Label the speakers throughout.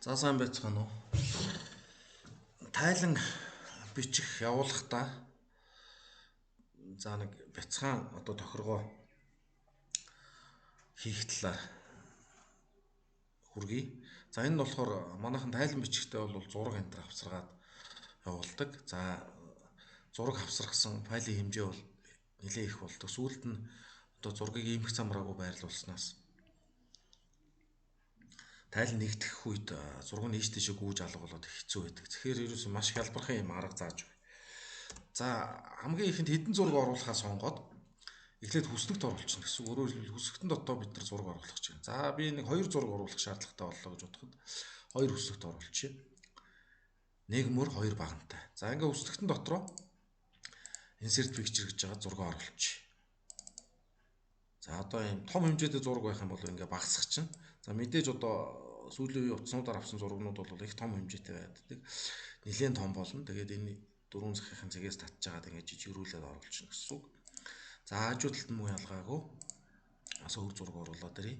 Speaker 1: За сайн байцгаана уу? Тайлан бичих явуулахдаа за нэг бяцхан одоо тохиргоо хийх талаар хүргэе. За энэ нь болохоор манайхан тайлан бичихтэй бол зураг энэ төр авсаргаад явуулдаг. За зураг авсаргасан файлын хэмжээ бол нэлээд их болдог. Сүүлд нь одоо зургийг иймх замраагүй байрлуулснаас тайлан нэгтгэх үед зураг нь ийш тийшээ гүйж алга болоод хэцүү байдаг. Тэгэхээр ерөөсөө маш хялбархан юм арга зааж байна. За хамгийн ихэнд хэдэн зураг оруулахаа сонгоод эхлээд хүснэгт оруулчихна гэсэн. Өөрөөр хэлбэл хүсэгтэн дотоо бид нар зураг оруулах гэж байна. За би нэг 2 зураг оруулах шаардлагатай боллоо гэж бодоход 2 хүснэгт оруулчих. Нэг мөр 2 багантай. За ингээ хүснэгтэн дотроо insert picture гэж байгаа зураг оруулчих. За одоо ийм том хэмжээтэй зураг байх юм бол ингээ багасгах чинь. За мэдээж одоо сүүлийн үеийн утаснуудаар авсан зурагнууд бол их том хэмжээтэй байдаг. Нилээн том болно. Тэгээд энэ 4 цагийн цэгээс татж агаад ингээ жижигрүүлээд оруулчихна гэсэн үг. За хажуу талд нь муу ялгаагүй бас өөр зураг оруулаад ирье.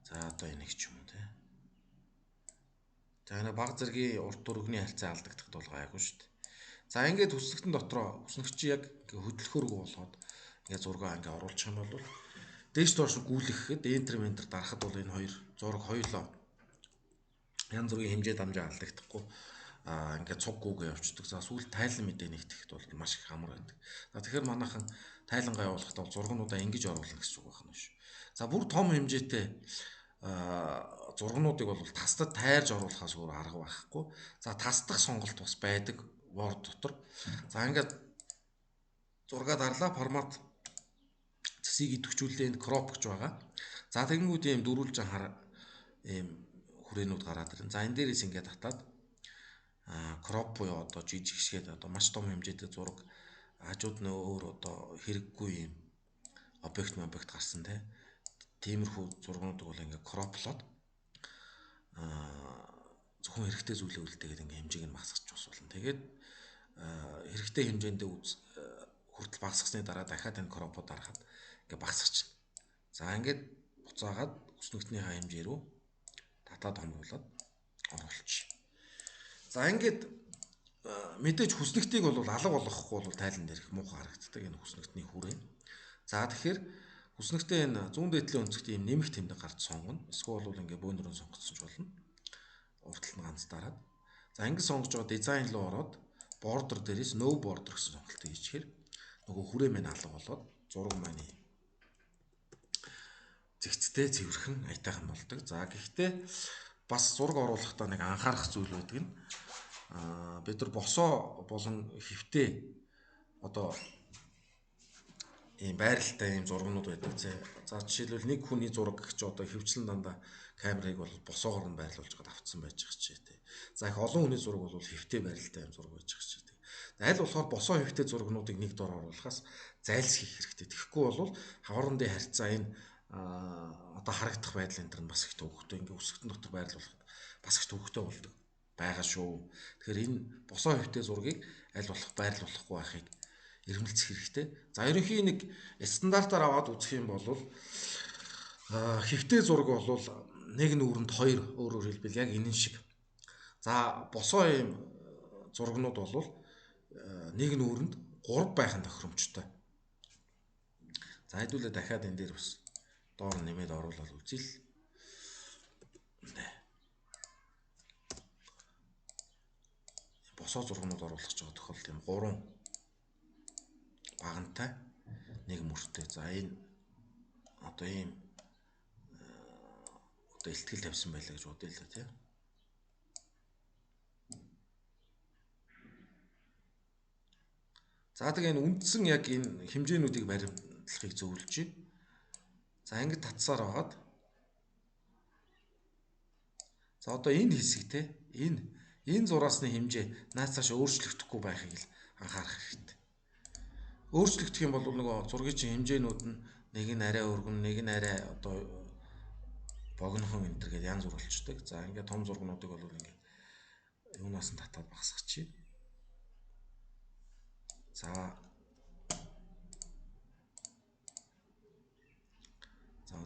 Speaker 1: За одоо энийг ч юм уу те. За энэ баг зэргийн урт дөрөвний харьцаа алдагдахд бол гайгүй шүү дээ. За ингээд хүснэгтэн дотроо хүснэгч яг ингээ хөдөлгөөргүй болгоод ингээ зургаа ингээ оруулчих юм бол дээш доош гүйлгэхэд enter дарахад бол энэ хоёр зураг хоёулаа янз бүрийн хэмжээ дамжаа алдагдахгүй ингээд цуггүйгээ явчихдаг. За сүүл тайлан мэдээ нэгтгэхэд бол маш их амар байдаг. За тэгэхээр манайхан тайлангаа явуулахдаа бол зургнуудаа ингэж оруулна гэсэн үг байна шүү. За бүр том хэмжээтэй зургнуудыг бол тастад тайрж оруулахаас өөр арга байхгүй. За тасдах сонголт бас байдаг Word дотор. За ингээд зургаа дарлаа формат цэсийг идэвхжүүлээ энд crop гэж байгаа. За тэгэнгүүт ийм дөрвөлжин хар ийм хүрээнүүд гараад ирнэ. За энэ дээрээс ингээд татаад crop буюу одоо жижигшгээд одоо маш том хэмжээтэй зураг хажууд нь өөр одоо хэрэггүй юм объект гарсан те. Тиймэрхүү зургуудыг бол ингээд кроплоод зөвхөн хэрэгтэй зүйлээ үлдээгээд ингээд хэмжээг нь багасгаж бас болно. Тэгээд хэрэгтэй хэмжээндээ хүртэл багасгасны дараа дахиад энэ кропоо дарахад ингээд багасгачихна. За ингээд буцаагаад хүснэгтнийхээ хэмжээ рүү татаад хомруулаад оруулчих. За ингээд мэдээж хүснэгтийг бол алга болгохгүй бол тайлан дээр их муухай харагддаг энэ хүснэгтний хүрээ. За тэгэхээр хүснэгтээ энэ зүүн дээдлийн өнцгт ийм нэмэх тэмдэг гарч сонгоно. Эсвэл бол ингээ бөөнөрөө сонгоцсон ч болно. Урталт нь ганц дараад. За ингэ сонгож байгаа дизайн руу ороод border дээрээс no border гэсэн сонголтыг хийчихээр нөгөө хүрээ маань алга болоод зураг маань зэгцтэй цэвэрхэн аятайхан болдог. За гэхдээ бас зураг оруулахдаа нэг анхаарах зүйл байдаг нь бид нар босоо болон хэвтэй одоо ийм байралтай ийм зургнууд байдаг зэ. За жишээлбэл нэг хүний зураг гэж одоо хөвчлэн дандаа камерыг бол босоогоор нь байрлуулж гад авцсан байж байгаа ч тий. За их олон хүний зураг бол хэвтэй байралтай ийм зураг байж байгаа ч тий. Аль болохоор босоо хэвтэй зургнуудыг нэг дор оруулахаас зайлсхийх хэрэгтэй. Тэгэхгүй бол хоорондын харьцаа энэ одоо харагдах байдал энэ төр нь бас их төвөгтэй ингээ өсгөлтөн дотор байрлуулахад бас их төвөгтэй болдог байгаа шүү. Тэгэхээр энэ босоо хэвтэй зургийг аль болох байрлуулахгүй байхыг эрмэлзэх хэрэгтэй. За ерөнхийн нэг стандартаар аваад үзэх юм бол хэвтэй зураг бол нэг нүүрэнд 2 өөрөөр хэлбэл яг энэ шиг. За босоо ийм зургнууд бол нэг нүүрэнд 3 байхын тохиромжтой. За хэдүүлээ дахиад энэ дээр бас доор нэмээд оруулаад үзье л. Босоо зургнууд оруулах гэж байгаа тохиолдолд юм 3 багантай нэг мөртэй. За энэ одоо ийм одоо илтгэл тавьсан байлаа гэж бодъё л да тий. За тэгээ энэ үндсэн яг энэ хэмжээнүүдийг баримтлахыг зөвлөж байна. За ингэж татсаар байгаад за одоо энэ хэсэг те энэ зураасны хэмжээ наацааш өөрчлөгдөхгүй байхыг л анхаарах хэрэгтэй. Өөрчлөгдөх юм бол нөгөө зургийн чинь хэмжээнүүд нь нэг нь арай өргөн, нэг нь арай одоо богинохон энэ төр гэдэг янз бүр болчдөг. За ингээд том зургнуудыг бол ингээд юунаас нь татаад багасгачих. За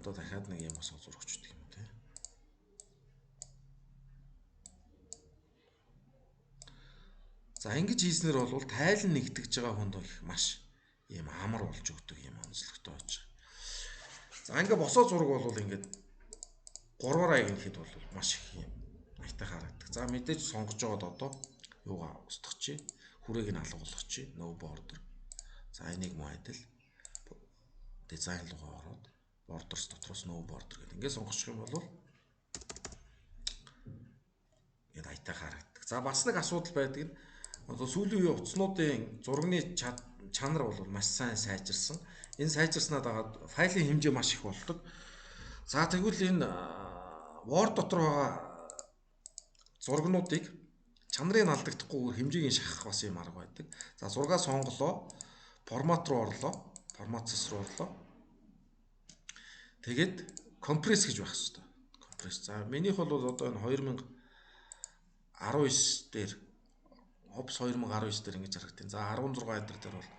Speaker 1: одоо дахиад нэг юм босоо зурагч гэдэг юм те. За ингэж хийснээр бол тайлан нэгтгэж байгаа хүнд их маш ийм амар болж өгдөг юм онцлогтой байж байгаа. За ингээ босоо зураг бол ингээд 3-аар аяг нэхэд бол маш их юм аятайхан харагддаг. За мэдээж сонгож байгаад одоо юугаа устгах чи хүрээг нь алгуулах чи no border. За энийг муу адил дизайн руугаа ороод borders дотроос no border гэдэг ингээд сонгочих юм бол ингээд аятайхан харагддаг. За бас нэг асуудал байдаг нь одоо сүүлийн үеийн утаснуудын зургийн чанар бол маш сайн сайжирсан. Энэ сайжирснаа дагаад файлын хэмжээ маш их болдог. За тэгвэл энэ Word дотор байгаа зургнуудыг чанарыг алдагдахгүйгээр хэмжээг нь шахах бас юм арга байдаг. За зургаа сонголоо, формат руу орлоо, форматс руу орлоо. Тэгээд компресс гэж байх хэрэгтэй. Компресс. За минийх бол одоо энэ 2019 дээр Ops 2019 дээр ингэж харагдیں۔ За 16 эдэр дээр бол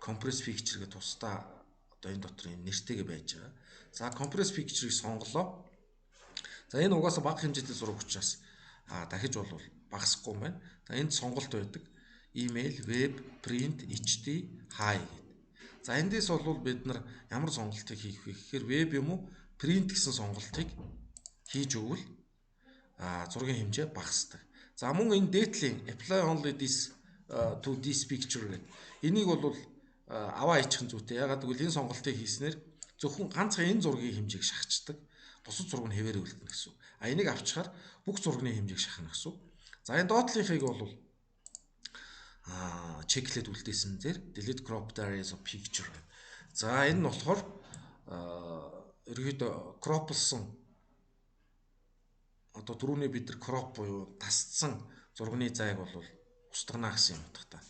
Speaker 1: compress picture гэх тусдаа одоо энэ дотор юм нэртэйгээ байж байгаа. За compress picture-ыг сонголоо. За энэ угаасаа бага хэмжээтэй зураг учраас дахиж бол багасахгүй юм байна. За энд сонголт байдаг. Email, web, print, HD, high гэдэг. За эндээс бол бид нар ямар сонголтыг хийх вэ гэхээр web юм уу, print гэсэн сонголтыг хийж өгвөл зургийн хэмжээ багасдаг. За мөн энэ date-ийн apply only this to this picture гэдэг. Энийг бол аваа хийчих зүйтэй. Ягаад гэвэл энэ сонголтыг хийснээр зөвхөн ганцхан энэ зургийн хэмжээг шахацдаг. Бусад зураг нь хэвээр үлдэнэ гэсэн. Энийг авчихаар бүх зургийн хэмжээг шахна гэсэн. За энэ доотлынхыг бол чеклээд үлдээсэн дээр delete cropped areas of picture. За энэ нь болохоор ерөөдөө кроплсон одоо дөрөвний бид нар crop буюу тасцсан зургийн зайг бол устгана гэсэн юм утгатай.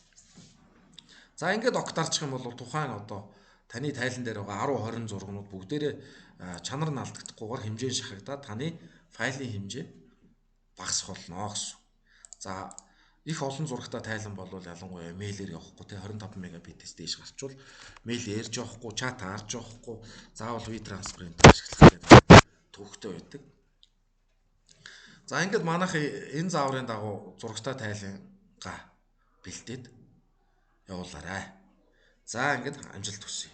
Speaker 1: За ингээд октарчих юм бол тухайн одоо таны тайлан дээр байгаа 10 20 зургнууд бүгдээрээ чанар нь алдагдахгүйгээр хэмжээ нь шахагдаад таны файлын хэмжээ багасах болно гэсэн. За их олон зурагтай тайлан бол ялангуяа мэйлээр явахгүй те 25 мегабитээс дээш гарчвал мэйл ярьж явахгүй, чат харж явахгүй, заавал WeTransfer ашиглах гэдэг төвөгтэй байдаг. За ингээд манайх энэ зааврын дагуу зурагтай тайлангаа бэлдээд явуулаарай. За ингээд амжилт хүсье.